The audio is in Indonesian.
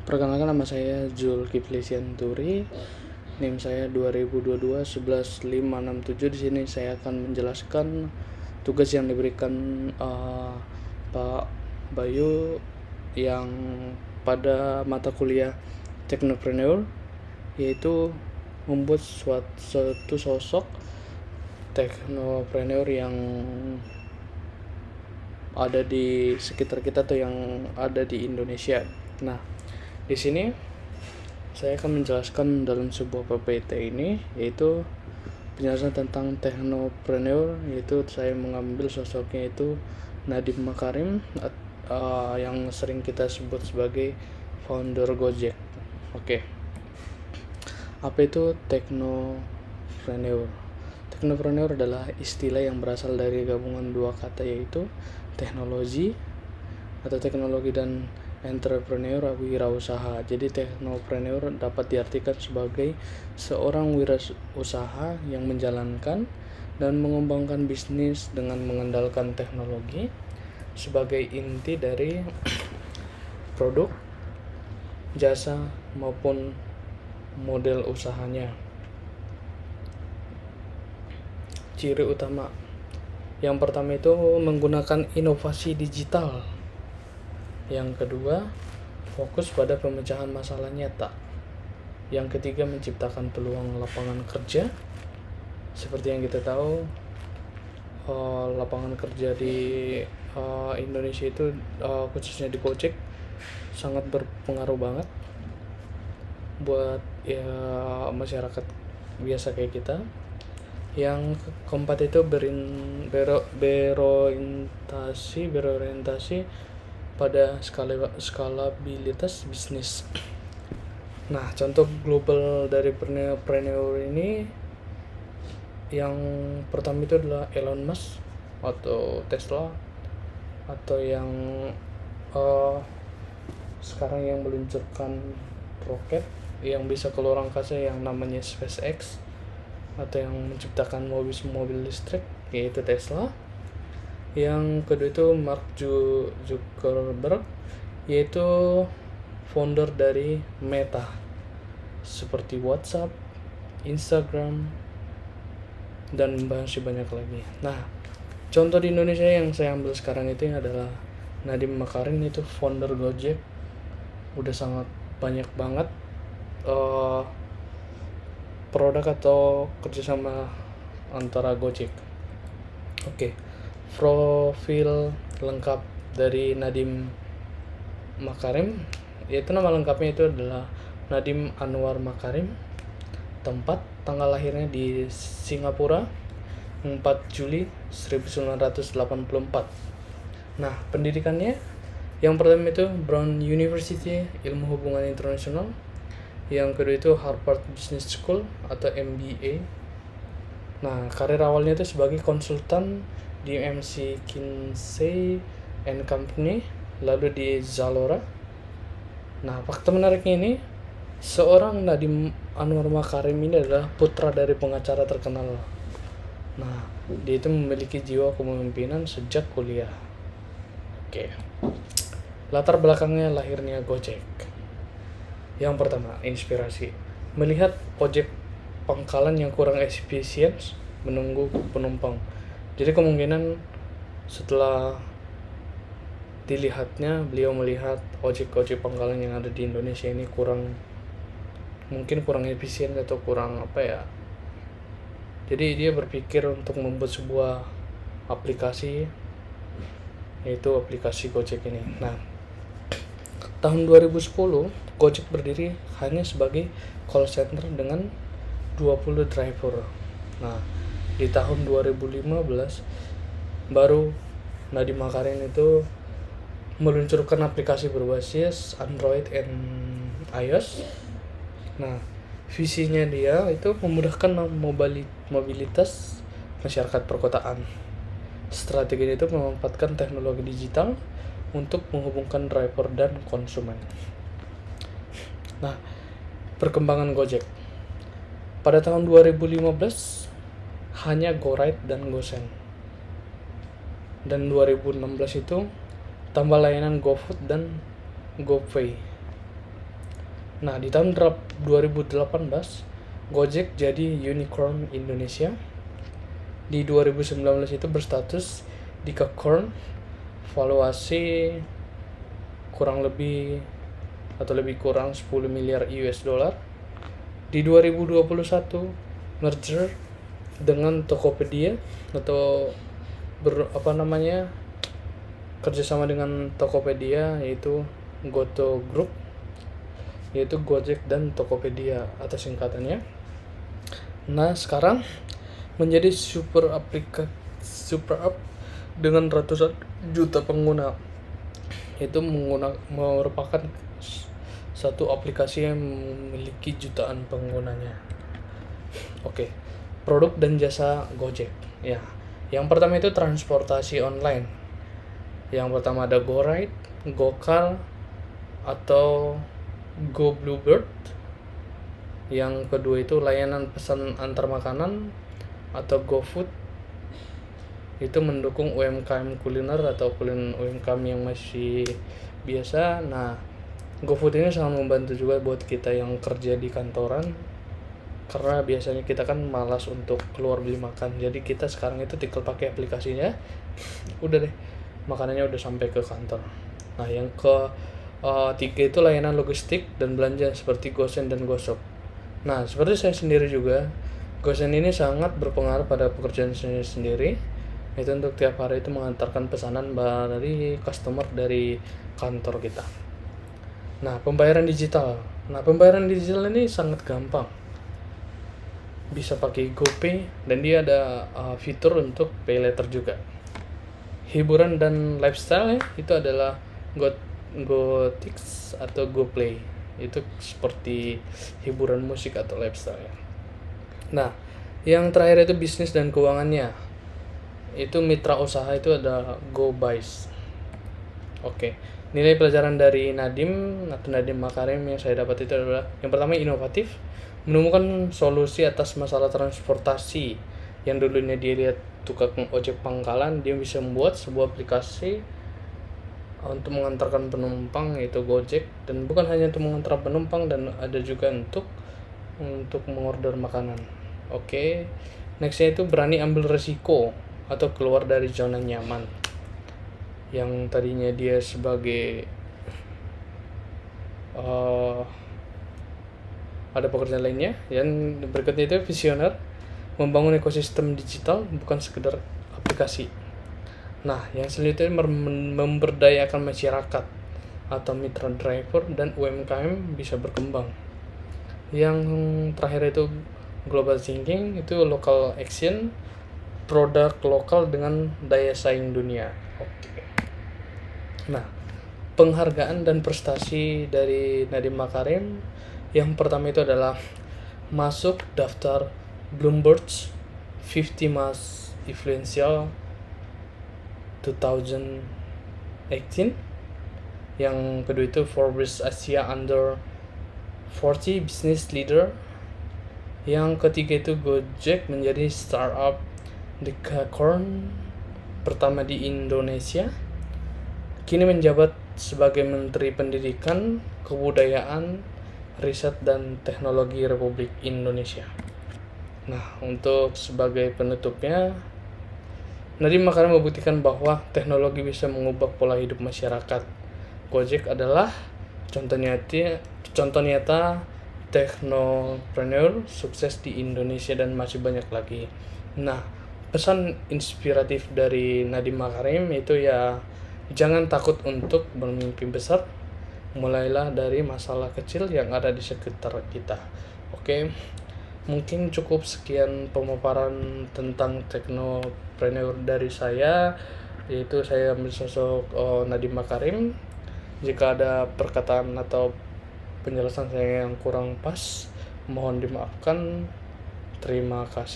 Perkenalkan, nama saya Zulkifli Sianturi. NIM saya 2022 11567. Di sini saya akan menjelaskan tugas yang diberikan Pak Bayu yang pada mata kuliah Teknopreneur, yaitu membuat suatu sosok teknopreneur yang ada di sekitar kita atau yang ada di Indonesia. Nah, di sini saya akan menjelaskan dalam sebuah PPT ini, yaitu penjelasan tentang teknopreneur, yaitu saya mengambil sosoknya itu Nadiem Makarim, yang sering kita sebut sebagai founder Gojek. Oke. Apa itu teknopreneur? Teknopreneur adalah istilah yang berasal dari gabungan dua kata, yaitu teknologi dan entrepreneur, wirausaha. Jadi teknopreneur dapat diartikan sebagai seorang wirausaha yang menjalankan dan mengembangkan bisnis dengan mengandalkan teknologi sebagai inti dari produk, jasa maupun model usahanya. Ciri utama yang pertama itu menggunakan inovasi digital. Yang kedua, fokus pada pemecahan masalah nyata. Yang ketiga, menciptakan peluang lapangan kerja. Seperti yang kita tahu, lapangan kerja di Indonesia itu, khususnya di Gojek, sangat berpengaruh banget buat masyarakat biasa kayak kita. Yang keempat itu berorientasi pada skalabilitas bisnis. Nah, contoh global dari preneur ini yang pertama itu adalah Elon Musk atau Tesla, atau yang sekarang yang meluncurkan roket yang bisa keluar angkasa yang namanya SpaceX, atau yang menciptakan mobil listrik, yaitu Tesla. Yang kedua itu Mark Zuckerberg, yaitu founder dari Meta, seperti WhatsApp, Instagram, dan masih banyak lagi. Nah, contoh di Indonesia yang saya ambil sekarang itu adalah Nadiem Makarim, itu founder Gojek. Udah sangat banyak banget produk atau kerjasama antara Gojek. Oke. Profil lengkap dari Nadiem Makarim, yaitu nama lengkapnya itu adalah Nadiem Anwar Makarim. Tempat, tanggal lahirnya di Singapura, 4 Juli 1984. Nah, pendidikannya yang pertama itu Brown University, ilmu hubungan internasional. Yang kedua itu Harvard Business School atau MBA. Nah, karir awalnya itu sebagai konsultan di McKinsey & Company, lalu di Zalora. Nah, fakta menariknya ini, seorang Nadiem Anwar Makarim ini adalah putra dari pengacara terkenal. Nah, dia itu memiliki jiwa kepemimpinan sejak kuliah. Oke. Latar belakangnya lahirnya Gojek. Yang pertama, inspirasi. Melihat ojek pangkalan yang kurang efisien menunggu penumpang. Jadi kemungkinan setelah dilihatnya, beliau melihat ojek pangkalan yang ada di Indonesia ini kurang efisien atau kurang Jadi dia berpikir untuk membuat sebuah aplikasi, yaitu aplikasi Gojek ini. Nah, tahun 2010 Gojek berdiri hanya sebagai call center dengan 20 driver. Nah, di tahun 2015 baru Nadiem Makarim itu meluncurkan aplikasi berbasis Android and iOS. Nah, visinya dia itu memudahkan mobilitas masyarakat perkotaan. Strateginya itu memanfaatkan teknologi digital untuk menghubungkan driver dan konsumen. Nah, perkembangan Gojek. Pada tahun 2015 hanya GoRide dan GoSend. Dan 2016 itu tambah layanan GoFood dan GoPay. Nah, di tahun 2018 Gojek jadi unicorn Indonesia. Di 2019 itu berstatus Decacorn, valuasi kurang lebih atau lebih kurang 10 miliar US dollar. Di 2021 merger dengan Tokopedia atau kerjasama dengan Tokopedia, yaitu Goto Group, yaitu Gojek dan Tokopedia atas singkatannya. Nah, sekarang menjadi super app dengan ratusan juta pengguna. Itu merupakan satu aplikasi yang memiliki jutaan penggunanya. Oke, produk dan jasa Gojek. Ya, yang pertama itu transportasi online. Yang pertama ada GoRide, GoCar, atau Go Bluebird. Yang kedua itu layanan pesan antar makanan atau GoFood. Itu mendukung UMKM kuliner atau UMKM yang masih biasa. Nah, GoFood ini sangat membantu juga buat kita yang kerja di kantoran, karena biasanya kita kan malas untuk keluar beli makan. Jadi kita sekarang itu tinggal pakai aplikasinya, udah deh, makanannya udah sampai ke kantor. Nah, yang ketiga itu layanan logistik dan belanja seperti GoSend dan GoShop. Nah, seperti saya sendiri juga, GoSend ini sangat berpengaruh pada pekerjaan saya sendiri. Itu untuk tiap hari itu mengantarkan pesanan dari customer dari kantor kita. Nah, pembayaran digital. Nah, pembayaran digital ini sangat gampang. Bisa pakai GoPay dan dia ada fitur untuk pay later juga. Hiburan dan lifestyle itu adalah GoTix atau GoPlay. Itu seperti hiburan musik atau lifestyle. Nah, yang terakhir itu bisnis dan keuangannya. Itu mitra usaha itu ada GoBuys. Oke, nilai pelajaran dari Nadiem Makarim yang saya dapat itu adalah yang pertama inovatif, menemukan solusi atas masalah transportasi yang dulunya dia lihat tukang ojek pangkalan, dia bisa membuat sebuah aplikasi untuk mengantarkan penumpang, yaitu Gojek, dan bukan hanya untuk mengantar penumpang, dan ada juga untuk mengorder makanan. Oke, nextnya itu berani ambil resiko atau keluar dari zona nyaman. Yang tadinya dia sebagai ada pekerjaan lainnya. Yang berikutnya itu visioner, membangun ekosistem digital bukan sekedar aplikasi. Nah, yang selanjutnya memberdayakan masyarakat atau mitra driver dan UMKM bisa berkembang. Yang terakhir itu global thinking, itu local action, produk lokal dengan daya saing dunia. Oke. Nah, penghargaan dan prestasi dari Nadiem Makarim, yang pertama itu adalah masuk daftar Bloomberg's 50 Most Influential 2018. Yang kedua itu Forbes Asia Under 40 Business Leader. Yang ketiga itu Gojek menjadi startup Decacorn pertama di Indonesia. Kini menjabat sebagai Menteri Pendidikan, Kebudayaan, Riset dan Teknologi Republik Indonesia. Nah, untuk sebagai penutupnya, Nadiem Makarim membuktikan bahwa teknologi bisa mengubah pola hidup masyarakat. Gojek adalah contoh nyata teknopreneur sukses di Indonesia dan masih banyak lagi. Nah, pesan inspiratif dari Nadiem Makarim itu ya, jangan takut untuk bermimpi besar. Mulailah dari masalah kecil yang ada di sekitar kita. Oke, mungkin cukup sekian pemaparan tentang teknopreneur dari saya, yaitu saya sosok Nadiem Makarim. Jika ada perkataan atau penjelasan saya yang kurang pas, mohon dimaafkan. Terima kasih.